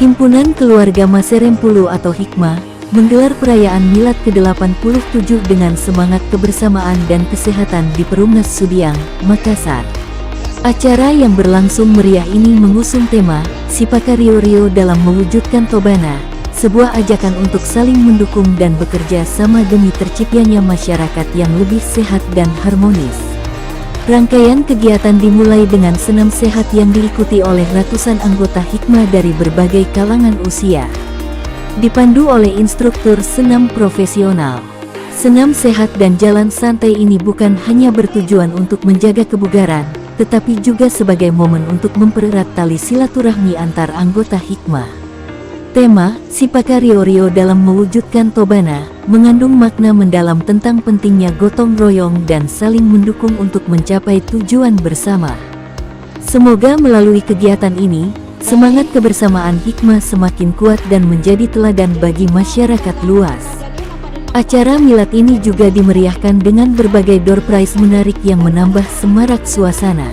Himpunan Keluarga Maserempulu atau Hikmah menggelar perayaan Milad ke-87 dengan semangat kebersamaan dan kesehatan di Perumnas Sudiang, Makassar. Acara yang berlangsung meriah ini mengusung tema Sipaka Rio Rio dalam mewujudkan Tobana, sebuah ajakan untuk saling mendukung dan bekerja sama demi terciptanya masyarakat yang lebih sehat dan harmonis. Rangkaian kegiatan dimulai dengan senam sehat yang diikuti oleh ratusan anggota Hikmah dari berbagai kalangan usia. Dipandu oleh instruktur senam profesional. Senam sehat dan jalan santai ini bukan hanya bertujuan untuk menjaga kebugaran, tetapi juga sebagai momen untuk mempererat tali silaturahmi antar anggota Hikmah. Tema, Sipaka Rio Rio dalam mewujudkan Tobana, mengandung makna mendalam tentang pentingnya gotong royong dan saling mendukung untuk mencapai tujuan bersama. Semoga melalui kegiatan ini, semangat kebersamaan Hikmah semakin kuat dan menjadi teladan bagi masyarakat luas. Acara Milad ini juga dimeriahkan dengan berbagai door prize menarik yang menambah semarak suasana.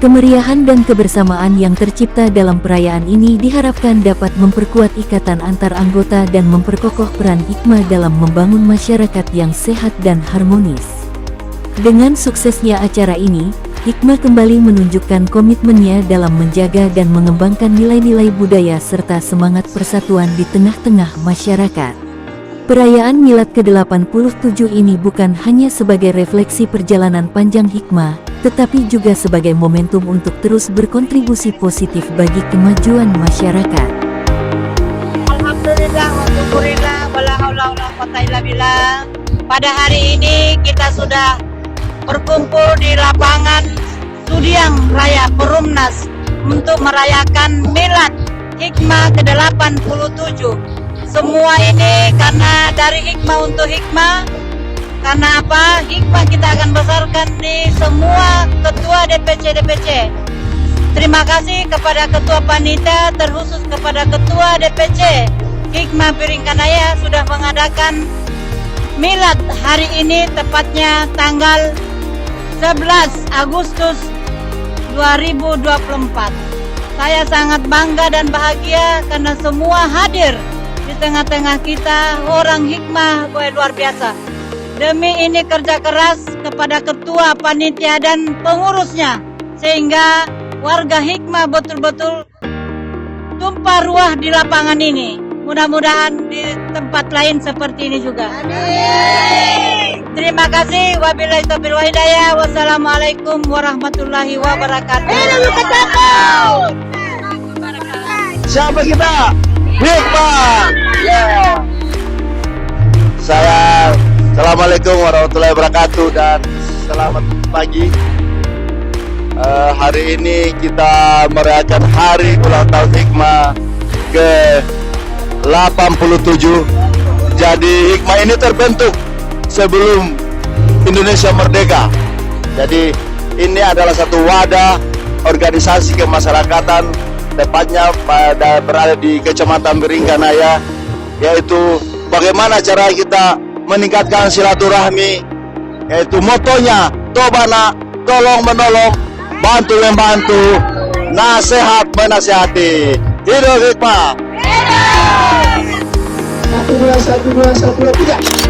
Kemeriahan dan kebersamaan yang tercipta dalam perayaan ini diharapkan dapat memperkuat ikatan antar anggota dan memperkokoh peran Hikmah dalam membangun masyarakat yang sehat dan harmonis. Dengan suksesnya acara ini, Hikmah kembali menunjukkan komitmennya dalam menjaga dan mengembangkan nilai-nilai budaya serta semangat persatuan di tengah-tengah masyarakat. Perayaan Milad ke-87 ini bukan hanya sebagai refleksi perjalanan panjang Hikmah, tetapi juga sebagai momentum untuk terus berkontribusi positif bagi kemajuan masyarakat. Alhamdulillah, walhamdulillah, wala haula wala quwata illa billah. Pada hari ini kita sudah berkumpul di lapangan Sudiang Raya Perumnas untuk merayakan Milad Hikmah ke-87. Semua ini karena dari Hikmah untuk Hikmah. Karena apa? Hikmah kita akan besarkan di semua ketua DPC. Terima kasih kepada ketua panitia, terkhusus kepada ketua DPC Hikmah Piringkanaya sudah mengadakan Milad hari ini, tepatnya tanggal 11 Agustus 2024. Saya sangat bangga dan bahagia karena semua hadir di tengah-tengah kita. Orang Hikmah luar biasa. Demi ini kerja keras kepada ketua panitia dan pengurusnya, sehingga warga Hikmah betul-betul tumpah ruah di lapangan ini. Mudah-mudahan di tempat lain seperti ini juga. Amin. Terima kasih. Wabillahi taufiq wal hidayah. Wassalamualaikum warahmatullahi wabarakatuh. Siapa kita? Hikmah. Yeah. Assalamualaikum warahmatullahi wabarakatuh dan selamat pagi. Hari ini kita merayakan hari ulang tahun Hikmah ke-87. Jadi Hikmah ini terbentuk sebelum Indonesia merdeka. Jadi ini adalah satu wadah organisasi kemasyarakatan, tepatnya berada di Kecamatan Piringkanaya, yaitu bagaimana cara kita meningkatkan silaturahmi, yaitu motonya Tobana, tolong menolong, bantu membantu, nasihat menasihati. Hidup Hikmah. Hidup! 1, 2, 1, 2, 1, 2, 3.